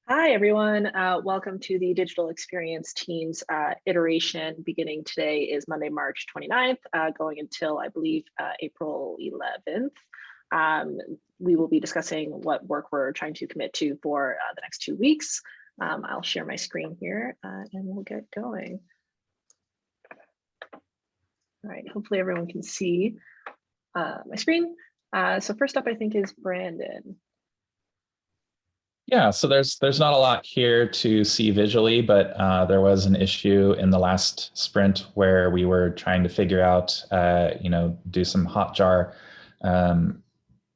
Hi, everyone. Welcome to the Digital Experience Team's iteration. Beginning today is Monday, March 29th, going until, I believe, April 11th. We will be discussing what work we're trying to commit to for the next 2 weeks. I'll share my screen here and we'll get going. All right, hopefully everyone can see my screen. So first up, I think, is Brandon. Yeah, so there's not a lot here to see visually, but there was an issue in the last sprint where we were trying to figure out, do some Hotjar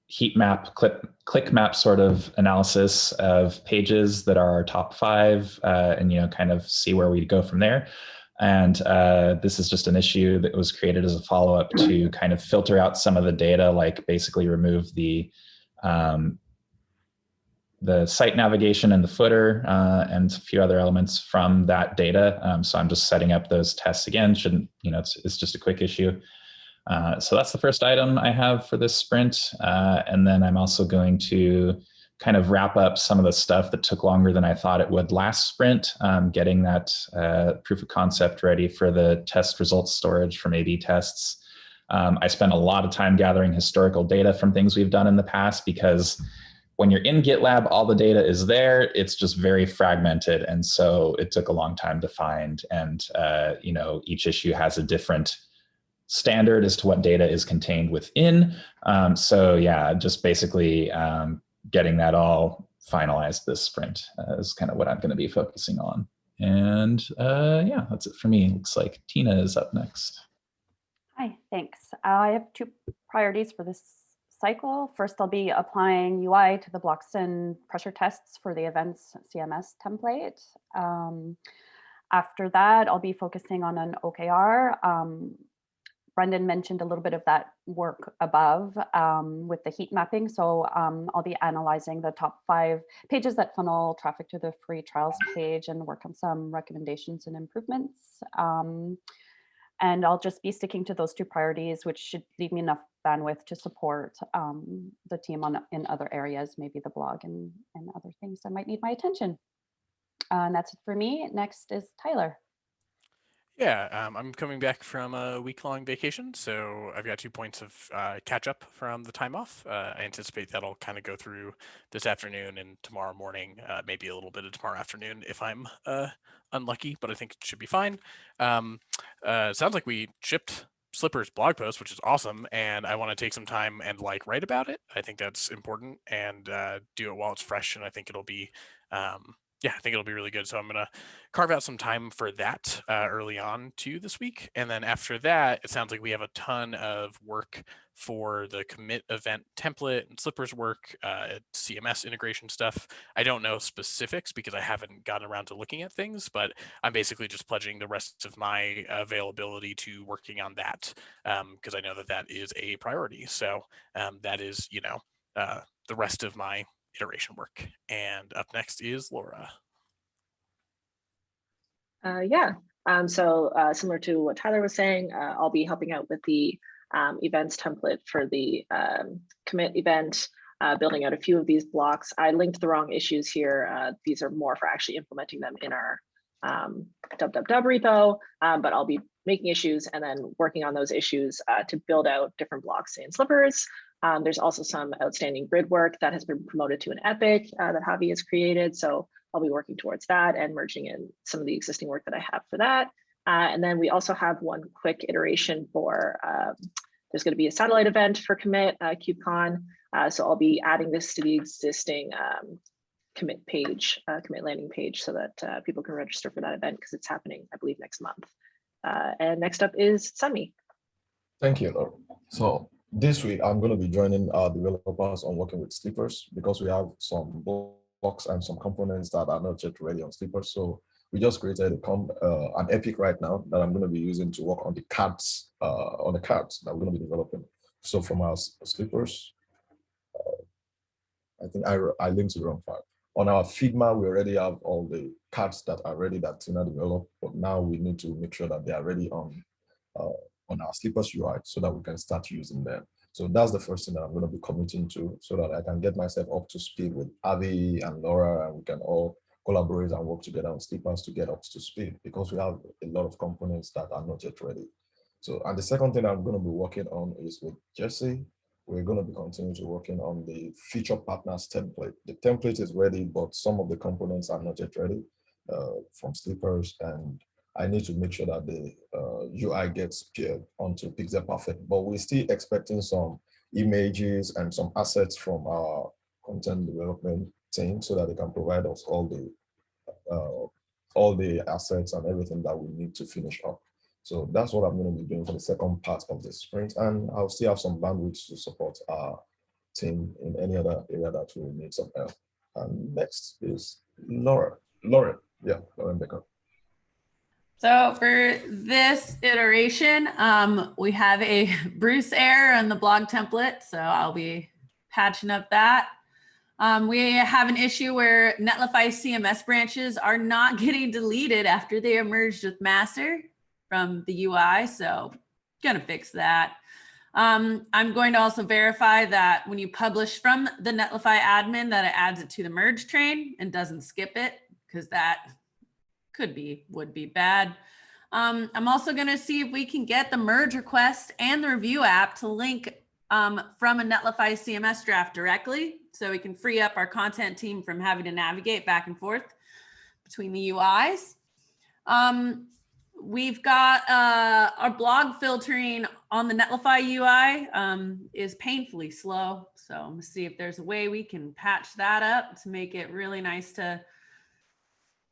heat map, click map sort of analysis of pages that are our top 5, and kind of see where we go from there. And this is just an issue that was created as a follow-up to kind of filter out some of the data, like basically remove the site navigation and the footer and a few other elements from that data. So I'm just setting up those tests again. It's just a quick issue. So that's the first item I have for this sprint. And then I'm also going to kind of wrap up some of the stuff that took longer than I thought it would last sprint, getting that proof of concept ready for the test results storage from A/B tests. I spent a lot of time gathering historical data from things we've done in the past, because when you're in GitLab, all the data is there. It's just very fragmented. And so it took a long time to find. And, each issue has a different standard as to what data is contained within. So yeah, just basically getting that all finalized this sprint is kind of what I'm going to be focusing on. And yeah, that's it for me. Looks like Tina is up next. Hi, thanks. I have 2 priorities for this cycle. First, I'll be applying UI to the blocks and pressure tests for the events CMS template. After that, I'll be focusing on an OKR. Brendan mentioned a little bit of that work above with the heat mapping. So I'll be analyzing the top 5 pages that funnel traffic to the free trials page and work on some recommendations and improvements. And I'll just be sticking to those 2 priorities, which should leave me enough bandwidth to support the team in other areas, maybe the blog and other things that might need my attention. And that's it for me. Next is Tyler. Yeah, I'm coming back from a week-long vacation, so I've got 2 points of catch-up from the time off. I anticipate that'll kind of go through this afternoon and tomorrow morning, maybe a little bit of tomorrow afternoon if I'm unlucky, but I think it should be fine. Sounds like we shipped Slipper's blog post, which is awesome, and I want to take some time and write about it. I think that's important, and do it while it's fresh, and I think it'll be yeah, I think it'll be really good. So I'm going to carve out some time for that early on too this week. And then after that, it sounds like we have a ton of work for the commit event template and Slippers work, CMS integration stuff. I don't know specifics because I haven't gotten around to looking at things, but I'm basically just pledging the rest of my availability to working on that because I know that that is a priority. So that is, the rest of my iteration work. And up next is Laura. So similar to what Tyler was saying, I'll be helping out with the events template for the commit event, building out a few of these blocks. I linked the wrong issues here. These are more for actually implementing them in our www repo, but I'll be making issues and then working on those issues to build out different blocks in Slippers. There's also some outstanding grid work that has been promoted to an epic that Javi has created. So I'll be working towards that and merging in some of the existing work that I have for that. And then we also have one quick iteration for, there's going to be a satellite event for commit, KubeCon. So I'll be adding this to the existing commit page, commit landing page, so that people can register for that event because it's happening, I believe, next month. And next up is Sami. Thank you, Laura. So this week, I'm going to be joining our developers on working with Slippers because we have some blocks and some components that are not yet ready on Slippers. So we just created an epic right now that I'm going to be using to work on the cards, that we're going to be developing. So from our Slippers, I think I linked to the wrong file. On our Figma, we already have all the cards that are ready that Tina developed, but now we need to make sure that they are ready on our Slippers UI so that we can start using them. So that's the first thing that I'm going to be committing to, so that I can get myself up to speed with Avi and Laura, and we can all collaborate and work together on Sleepers to get up to speed, because we have a lot of components that are not yet ready. So, and the second thing I'm going to be working on is with Jesse. We're going to be continuing to working on the feature partners template. The template is ready, but some of the components are not yet ready from Sleepers, and I need to make sure that the UI gets paired onto Pixel Perfect. But we're still expecting some images and some assets from our content development team, so that they can provide us all the assets and everything that we need to finish up. So that's what I'm going to be doing for the second part of the sprint, and I'll still have some bandwidth to support our team in any other area that we need some help. And next is Lauren Becker. So for this iteration, we have a Bruce error on the blog template, so I'll be patching up that. We have an issue where Netlify CMS branches are not getting deleted after they emerged with master from the UI, so gonna fix that. I'm going to also verify that when you publish from the Netlify admin, that it adds it to the merge train and doesn't skip it, because that would be bad. I'm also going to see if we can get the merge request and the review app to link from a Netlify CMS draft directly, so we can free up our content team from having to navigate back and forth between the UIs. We've got our blog filtering on the Netlify UI is painfully slow. So I'm gonna see if there's a way we can patch that up to make it really nice to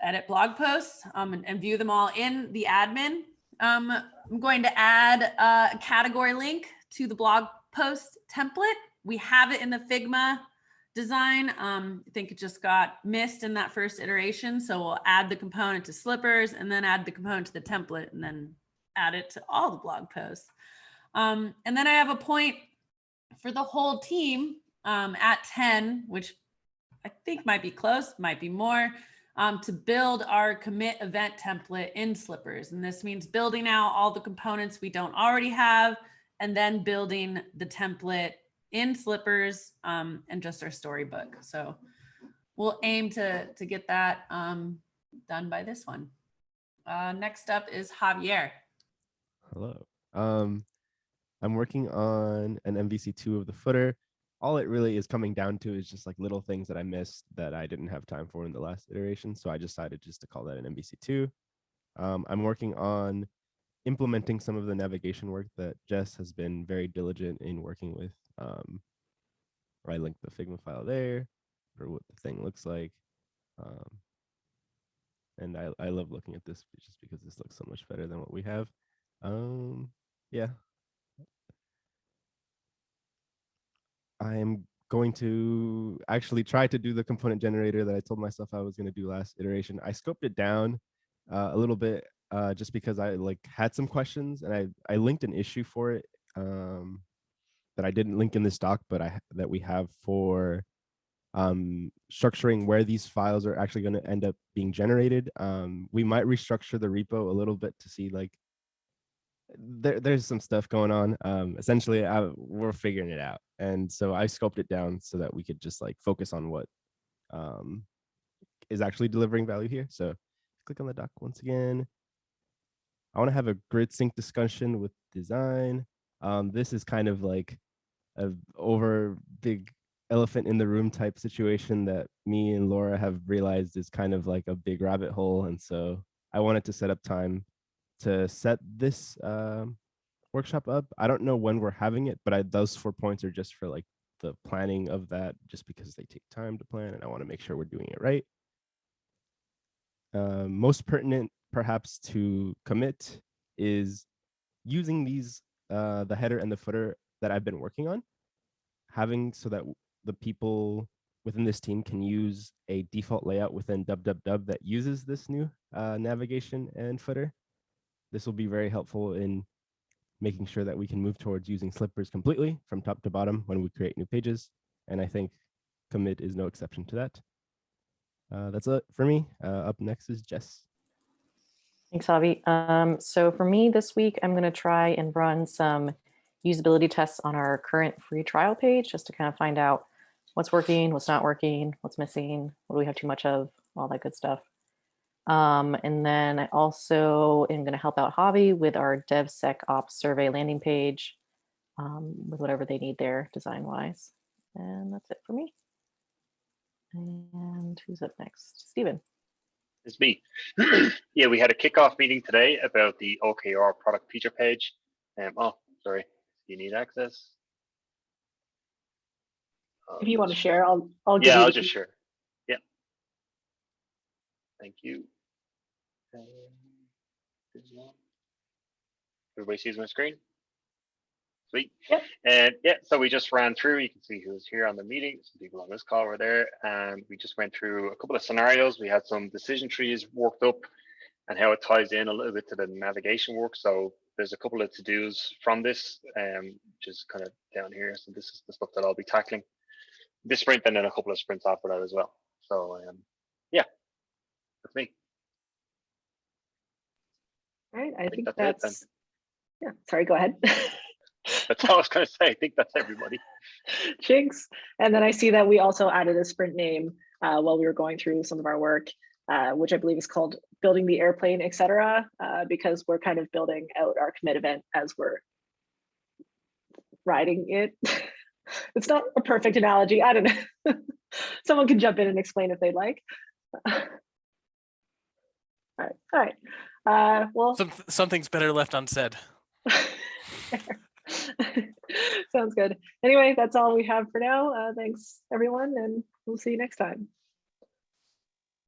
edit blog posts and view them all in the admin. I'm going to add a category link to the blog post template. We have it in the Figma design. I think it just got missed in that first iteration. So we'll add the component to Slippers and then add the component to the template and then add it to all the blog posts. And then I have a point for the whole team at 10, which I think might be close, might be more, to build our commit event template in Slippers. And this means building out all the components we don't already have, and then building the template in Slippers and just our storybook. So we'll aim to get that done by this one. Next up is Javier. Hello. I'm working on an MVC2 of the footer. All it really is coming down to is just like little things that I missed that I didn't have time for in the last iteration. So I decided just to call that an MVC2. I'm working on implementing some of the navigation work that Jess has been very diligent in working with. Where I linked the Figma file there for what the thing looks like. And I love looking at this just because this looks so much better than what we have. Yeah. I am going to actually try to do the component generator that I told myself I was going to do last iteration. I scoped it down a little bit just because I had some questions, and I linked an issue for it that I didn't link in this doc, but that we have for structuring where these files are actually going to end up being generated. We might restructure the repo a little bit to see there's some stuff going on. Essentially, we're figuring it out. And so I scoped it down so that we could just focus on what is actually delivering value here. So click on the doc once again. I want to have a grid sync discussion with design. This is kind of like a over big elephant in the room type situation that me and Laura have realized is kind of like a big rabbit hole. And so I wanted to set up time to set this workshop up. I don't know when we're having it, but those 4 points are just for the planning of that, just because they take time to plan, and I want to make sure we're doing it right. Most pertinent perhaps to commit is using these, the header and the footer that I've been working on, having so that the people within this team can use a default layout within www that uses this new navigation and footer. This will be very helpful in making sure that we can move towards using Slippers completely from top to bottom when we create new pages. And I think commit is no exception to that. That's it for me. Up next is Jess. Thanks, Avi. So for me this week, I'm going to try and run some usability tests on our current free trial page just to kind of find out what's working, what's not working, what's missing, what do we have too much of, all that good stuff. And then I also am going to help out Javi with our DevSecOps survey landing page with whatever they need there design-wise. And that's it for me. And who's up next? Stephen. It's me. Yeah, we had a kickoff meeting today about the OKR product feature page. Oh, sorry. You need access? If you want to share, I'll give yeah, you I'll just share. Yeah. Thank you. Everybody sees my screen? Sweet. Yep. And yeah, so we just ran through, you can see who's here on the meeting, some people on this call were there, and we just went through a couple of scenarios. We had some decision trees worked up and how it ties in a little bit to the navigation work. So there's a couple of to-dos from this, which is kind of down here. So this is the stuff that I'll be tackling this sprint and then a couple of sprints after that as well. So yeah, that's me. All right, I think that's that's yeah, sorry, go ahead. That's all I was going to say. I think that's everybody. Jinx. And then I see that we also added a sprint name while we were going through some of our work, which I believe is called Building the Airplane, etc., because we're kind of building out our commit event as we're riding it. It's not a perfect analogy. I don't know. Someone can jump in and explain if they'd like. All right. Well, something's better left unsaid. Sounds good. Anyway, that's all we have for now. Thanks, everyone, and we'll see you next time.